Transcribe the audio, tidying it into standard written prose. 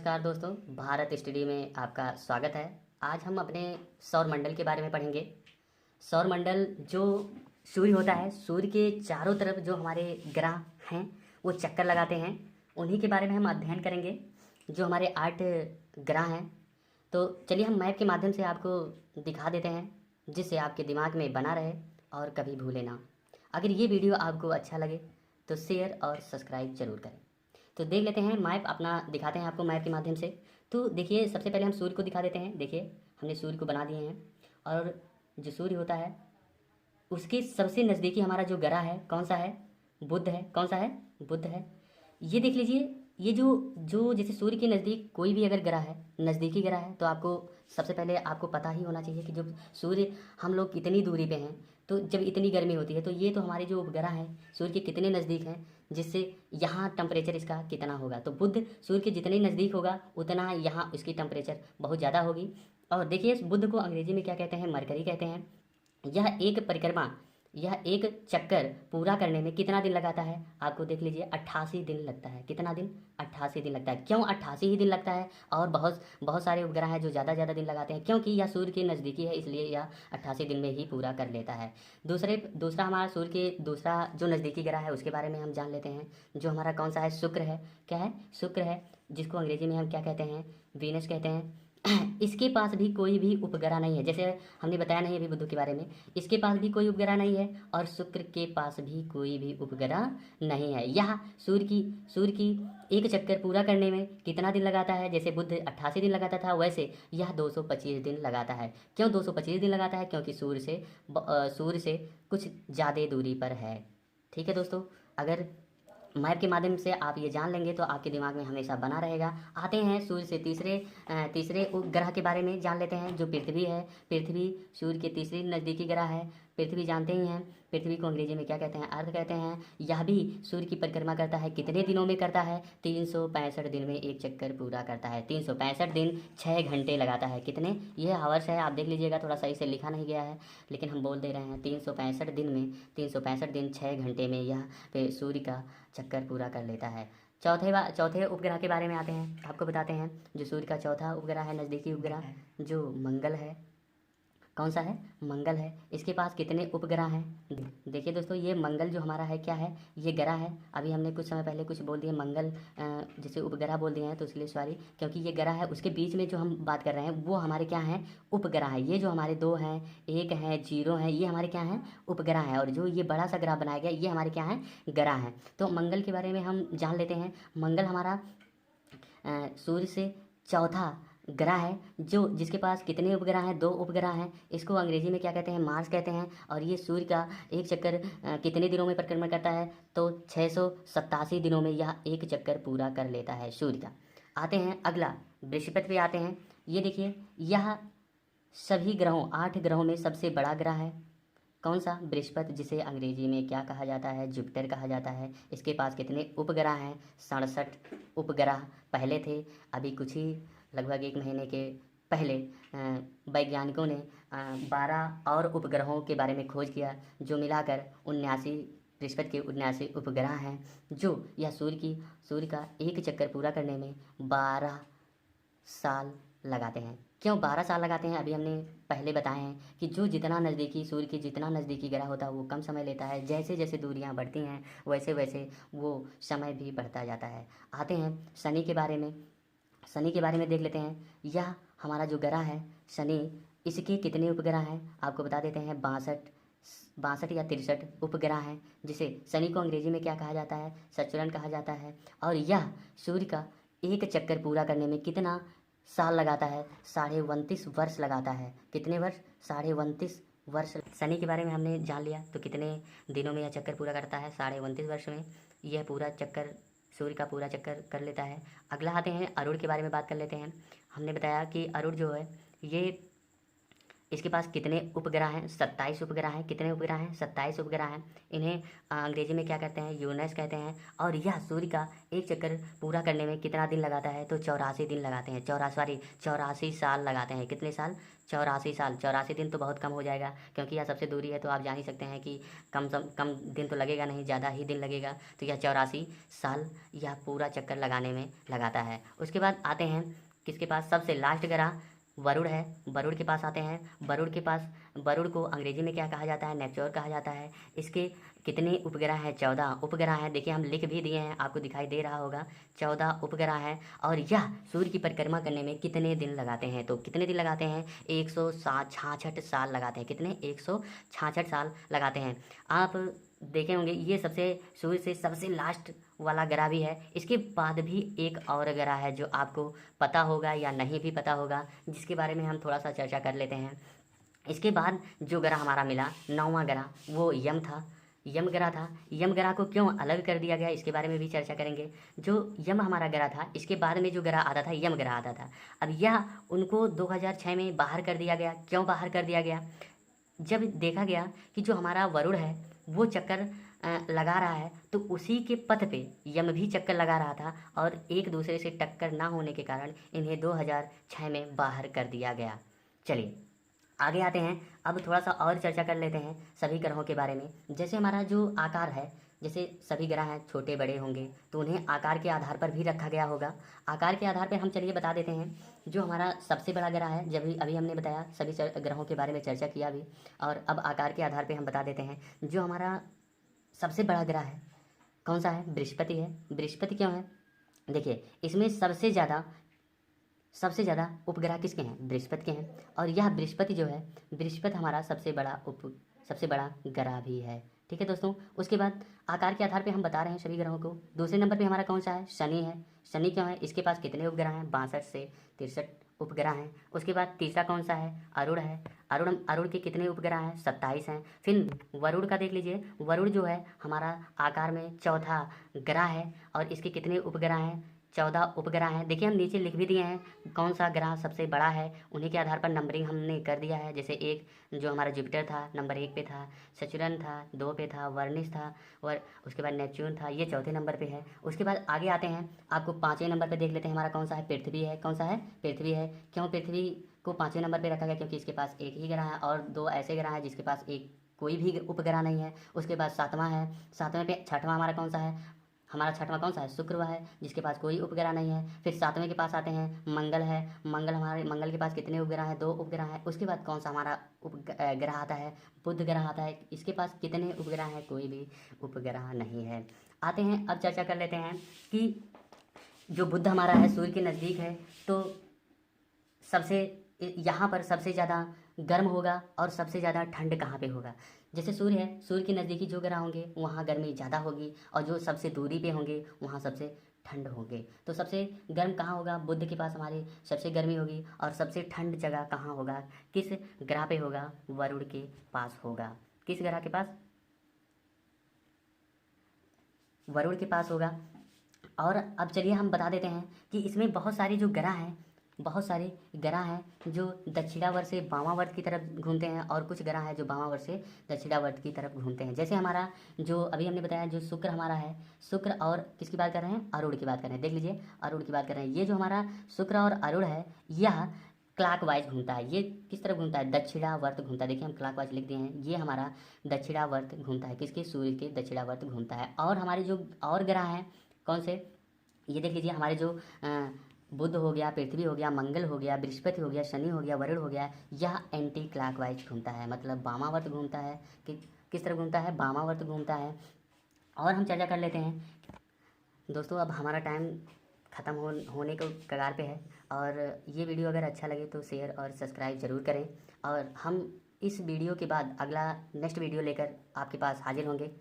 नमस्कार दोस्तों, भारत स्टडी में आपका स्वागत है। आज हम अपने सौर मंडल के बारे में पढ़ेंगे। सौर मंडल जो सूर्य होता है, सूर्य के चारों तरफ जो हमारे ग्रह हैं वो चक्कर लगाते हैं, उन्हीं के बारे में हम अध्ययन करेंगे। जो हमारे 8 ग्रह हैं, तो चलिए हम मैप के माध्यम से आपको दिखा देते हैं, जिससे आपके दिमाग में बना रहे और कभी भूले ना। अगर ये वीडियो आपको अच्छा लगे तो शेयर और सब्सक्राइब जरूर करें। तो देख लेते हैं, मैप अपना दिखाते हैं आपको मैप के माध्यम से। तो देखिए, सबसे पहले हम सूर्य को दिखा देते हैं। देखिए, हमने सूर्य को बना दिए हैं और जो सूर्य होता है उसके सबसे नज़दीकी हमारा जो ग्रह है कौन सा है? बुध है। कौन सा है? बुध है। ये देख लीजिए, ये जो जो जैसे सूर्य के नज़दीक कोई भी अगर ग्रह है, नज़दीकी ग्रह है, तो आपको सबसे पहले आपको पता ही होना चाहिए कि जब सूर्य हम लोग कितनी दूरी पे हैं, तो जब इतनी गर्मी होती है तो ये तो हमारे जो उपग्रह हैं सूर्य के कितने नज़दीक हैं, जिससे यहाँ टेम्परेचर इसका कितना होगा। तो बुध सूर्य के जितने नज़दीक होगा उतना यहाँ इसकी टेम्परेचर बहुत ज़्यादा होगी। और देखिए, इस बुध को अंग्रेजी में क्या कहते हैं? मरकरी कहते हैं। यह एक परिक्रमा, यह एक चक्कर पूरा करने में कितना दिन लगाता है? आपको देख लीजिए, 88 दिन लगता है। कितना दिन? 88 दिन लगता है। क्यों 88 ही दिन लगता है? और बहुत बहुत सारे उपग्रह हैं जो ज़्यादा दिन लगाते हैं, क्योंकि यह सूर्य के नज़दीकी है, इसलिए यह 88 दिन में ही पूरा कर लेता है। दूसरा हमारा सूर्य के दूसरा जो नज़दीकी ग्रह है उसके बारे में हम जान लेते हैं। जो हमारा कौन सा है? शुक्र है। क्या है? शुक्र है, जिसको अंग्रेजी में हम क्या कहते हैं? वीनस कहते हैं। इसके पास भी कोई भी उपग्रह नहीं है, जैसे हमने बताया नहीं अभी बुध के बारे में। इसके पास भी कोई उपग्रह नहीं है और शुक्र के पास भी कोई भी उपग्रह नहीं है। यह सूर्य की एक चक्कर पूरा करने में कितना दिन लगाता है? जैसे बुध 88 दिन लगाता था, वैसे यह 225 दिन लगाता है। क्यों 225 दिन लगाता है? क्योंकि सूर्य से कुछ ज़्यादा दूरी पर है। ठीक है दोस्तों, अगर मैप के माध्यम से आप ये जान लेंगे तो आपके दिमाग में हमेशा बना रहेगा। आते हैं सूर्य से तीसरे उपग्रह के बारे में जान लेते हैं, जो पृथ्वी है। पृथ्वी सूर्य के तीसरी नज़दीकी ग्रह है। पृथ्वी जानते ही हैं, पृथ्वी को अंग्रेजी में क्या कहते हैं? अर्थ कहते हैं। यह भी सूर्य की परिक्रमा करता है। कितने दिनों में करता है? 365 दिन में एक चक्कर पूरा करता है। 365 दिन 6 घंटे लगाता है। कितने? ये हावर्स है, आप देख लीजिएगा, थोड़ा सही से लिखा नहीं गया है, लेकिन हम बोल दे रहे हैं 365 दिन में 365 दिन 6 घंटे में यह सूर्य का चक्कर पूरा कर लेता है। चौथे उपग्रह के बारे में आते हैं, आपको बताते हैं। जो सूर्य का चौथा उपग्रह है, नज़दीकी उपग्रह, जो मंगल है। कौन सा है? मंगल है। इसके पास कितने उपग्रह हैं? देखिए दोस्तों, ये मंगल जो हमारा है क्या है? ये ग्रह है। अभी हमने कुछ समय पहले कुछ बोल दिए मंगल, जैसे उपग्रह बोल दिए हैं, तो इसलिए सॉरी, क्योंकि ये ग्रह है, उसके बीच में जो हम बात कर रहे हैं वो हमारे क्या हैं? उपग्रह है। ये जो हमारे 2 हैं, 1 है, 0 है, ये हमारे क्या हैं? उपग्रह हैं। और जो ये बड़ा सा ग्रह बनाया गया, ये हमारे क्या हैं? ग्रह हैं। तो मंगल के बारे में हम जान लेते हैं। मंगल हमारा सूर्य से चौथा ग्रह है, जो जिसके पास कितने उपग्रह हैं? 2 उपग्रह हैं। इसको अंग्रेजी में क्या कहते हैं? मार्स कहते हैं। और ये सूर्य का एक चक्कर कितने दिनों में परिक्रमा करता है? तो 687 दिनों में यह एक चक्कर पूरा कर लेता है सूर्य का। आते हैं अगला, बृहस्पति पे आते हैं। ये देखिए, यह सभी ग्रहों 8 ग्रहों में सबसे बड़ा ग्रह है। कौन सा? बृहस्पति, जिसे अंग्रेजी में क्या कहा जाता है? जुपिटर कहा जाता है। इसके पास कितने उपग्रह हैं? 67 उपग्रह पहले थे। अभी कुछ ही लगभग 1 महीने के पहले वैज्ञानिकों ने 12 और उपग्रहों के बारे में खोज किया, जो मिलाकर 79 बृहस्पति के 79 उपग्रह हैं, जो यह सूर्य का एक चक्कर पूरा करने में 12 साल लगाते हैं। क्यों 12 साल लगाते हैं? अभी हमने पहले बताए हैं कि जो जितना नज़दीकी सूर्य के जितना नज़दीकी ग्रह होता है वो कम समय लेता है। जैसे जैसे दूरियां बढ़ती हैं वैसे वैसे वो समय भी बढ़ता जाता है। आते हैं शनि के बारे में। शनि के बारे में देख लेते हैं। यह हमारा जो ग्रह है शनि, इसके कितने उपग्रह हैं? आपको बता देते हैं, 62 या 63 उपग्रह हैं, जिसे शनि को अंग्रेजी में क्या कहा जाता है? सचुरन कहा जाता है। और यह सूर्य का एक चक्कर पूरा करने में कितना साल लगाता है? 29.5 वर्ष लगाता है। कितने वर्ष? 29.5 वर्ष। शनि के बारे में हमने जान लिया, तो कितने दिनों में यह चक्कर पूरा करता है? 29.5 वर्ष में यह पूरा चक्कर, सूर्य का पूरा चक्कर कर लेता है। अगला आते हैं अरुण के बारे में बात कर लेते हैं। हमने बताया कि अरुण जो है ये इसके पास कितने उपग्रह हैं? 27 उपग्रह हैं। कितने उपग्रह हैं? 27 उपग्रह हैं। इन्हें अंग्रेजी में क्या कहते हैं? यूरेनस कहते हैं। और यह सूर्य का एक चक्कर पूरा करने में कितना दिन लगाता है? तो 84 दिन लगाते हैं। 84 साल लगाते हैं। कितने साल? 84 साल। 84 दिन तो बहुत कम हो जाएगा, क्योंकि यह सबसे दूरी है, तो आप जान ही सकते हैं कि कम दिन तो लगेगा नहीं, ज़्यादा ही दिन लगेगा। तो यह 84 साल यह पूरा चक्कर लगाने में लगाता है। उसके बाद आते हैं किसके पास? सबसे लास्ट ग्रह वरुण है। वरुण के पास आते हैं। वरुण को अंग्रेजी में क्या कहा जाता है? नेपच्यून कहा जाता है। इसके कितने उपग्रह हैं? 14 उपग्रह हैं। देखिए हम लिख भी दिए हैं, आपको दिखाई दे रहा होगा। 14 उपग्रह हैं। और यह सूर्य की परिक्रमा करने में कितने दिन लगाते हैं? तो कितने दिन लगाते हैं? 166 साल लगाते हैं। कितने? 166 साल लगाते हैं। आप देखे होंगे ये सूर्य से सबसे लास्ट वाला ग्रह भी है। इसके बाद भी एक और ग्रह है जो आपको पता होगा या नहीं भी पता होगा, जिसके बारे में हम थोड़ा सा चर्चा कर लेते हैं। इसके बाद जो ग्रह हमारा मिला 9वां ग्रह, वो यम था। यम ग्रह था। यम ग्रह को क्यों अलग कर दिया गया, इसके बारे में भी चर्चा करेंगे। जो यम हमारा ग्रह था, इसके बाद में जो ग्रह आता था यम ग्रह आता था। अब यह उनको 2006 में बाहर कर दिया गया। क्यों बाहर कर दिया गया? जब देखा गया कि जो हमारा वरुण है वो चक्कर लगा रहा है, तो उसी के पथ पे यम भी चक्कर लगा रहा था, और एक दूसरे से टक्कर ना होने के कारण इन्हें 2006 में बाहर कर दिया गया। चलिए आगे आते हैं। अब थोड़ा सा और चर्चा कर लेते हैं सभी ग्रहों के बारे में। जैसे हमारा जो आकार है, जैसे सभी ग्रह हैं छोटे बड़े होंगे, तो उन्हें आकार के आधार पर भी रखा गया होगा। आकार के आधार पर हम चलिए बता देते हैं। जो हमारा सबसे बड़ा ग्रह है, जब अभी हमने बताया सभी ग्रहों के बारे में चर्चा किया अभी, और अब आकार के आधार पर हम बता देते हैं। जो हमारा सबसे बड़ा ग्रह है कौन सा है? बृहस्पति है। बृहस्पति क्यों है? देखिए इसमें सबसे ज़्यादा उपग्रह किसके हैं? बृहस्पति के हैं। और यह बृहस्पति जो है, बृहस्पति हमारा सबसे बड़ा ग्रह भी है। ठीक है दोस्तों। उसके बाद आकार के आधार पे हम बता रहे हैं सभी ग्रहों को। दूसरे नंबर पे हमारा कौन सा है? शनि है। शनि क्यों है? इसके पास कितने उपग्रह हैं? 62 से 63 उपग्रह हैं। उसके बाद तीसरा कौन सा है? अरुण है। अरुण के कितने उपग्रह हैं? 27 हैं। फिर वरुण का देख लीजिए। वरुण जो है हमारा आकार में चौथा ग्रह है, और इसके कितने उपग्रह हैं? 14 उपग्रह हैं। देखिए हम नीचे लिख भी दिए हैं कौन सा ग्रह सबसे बड़ा है, उन्हीं के आधार पर नंबरिंग हमने कर दिया है। जैसे एक जो हमारा जुपिटर था नंबर 1 पे था, सचुरन था 2 पे था, वर्निस था, और उसके बाद नेपच्यून था, ये चौथे नंबर पे है। उसके बाद आगे आते हैं, आपको 5वें नंबर पे देख लेते हैं हमारा कौन सा है? पृथ्वी है। कौन सा है? पृथ्वी है। क्यों पृथ्वी को 5वें नंबर पर रखा गया? क्योंकि इसके पास एक ही ग्रह है, और 2 ऐसे ग्रह हैं जिसके पास एक कोई भी उपग्रह नहीं है। उसके बाद 7वां है। 7वें पे छठवां हमारा कौन सा है? हमारा छठवां कौन सा है? शुक्र है, जिसके पास कोई उपग्रह नहीं है। फिर 7वें के पास आते हैं मंगल है। मंगल के पास कितने उपग्रह हैं? 2 उपग्रह हैं। उसके बाद कौन सा हमारा ग्रह आता है? बुध ग्रह आता है। इसके पास कितने उपग्रह हैं? कोई भी उपग्रह नहीं है। आते हैं अब चर्चा कर लेते हैं कि जो बुध हमारा है सूर्य के नज़दीक है, तो सबसे यहाँ पर सबसे ज़्यादा गर्म होगा और सबसे ज़्यादा ठंड कहाँ पे होगा? जैसे सूर्य है, सूर्य के नज़दीकी जो ग्रह होंगे वहाँ गर्मी ज़्यादा होगी, और जो सबसे दूरी पे होंगे वहाँ सबसे ठंड होंगे। तो सबसे गर्म कहाँ होगा? बुध के पास हमारी सबसे गर्मी होगी। और सबसे ठंड जगह कहाँ होगा? किस ग्रह पे होगा? वरुण के पास होगा। किस ग्रह के पास? वरुण के पास होगा। और अब चलिए हम बता देते हैं कि इसमें बहुत सारे ग्रह हैं जो दक्षिणावर्त से वामावर्त की तरफ घूमते हैं, और कुछ ग्रह हैं जो वामावर्त से दक्षिणावर्त की तरफ घूमते हैं। जैसे हमारा जो अभी हमने बताया जो शुक्र हमारा है, शुक्र और किसकी बात कर रहे हैं? अरुण की बात कर रहे हैं। देख लीजिए अरुण की बात कर रहे हैं। ये जो हमारा शुक्र और अरुण है, यह क्लॉकवाइज घूमता है। ये किस तरफ घूमता है? दक्षिणावर्त घूमता है। देखिए हम क्लॉकवाइज लिख दिए हैं। ये हमारा दक्षिणावर्त घूमता है। किसके? सूर्य के दक्षिणावर्त घूमता है। और हमारे जो और ग्रह हैं कौन से? ये देख लीजिए हमारे जो बुध हो गया, पृथ्वी हो गया, मंगल हो गया, बृहस्पति हो गया, शनि हो गया, वरुण हो गया, यह एंटी क्लॉकवाइज घूमता है, मतलब वामावर्त घूमता है। कि किस तरफ घूमता है? वामावर्त घूमता है। और हम चर्चा कर लेते हैं दोस्तों। अब हमारा टाइम ख़त्म होने को कगार पे है, और ये वीडियो अगर अच्छा लगे तो शेयर और सब्सक्राइब ज़रूर करें। और हम इस वीडियो के बाद अगला नेक्स्ट वीडियो लेकर आपके पास हाजिर होंगे।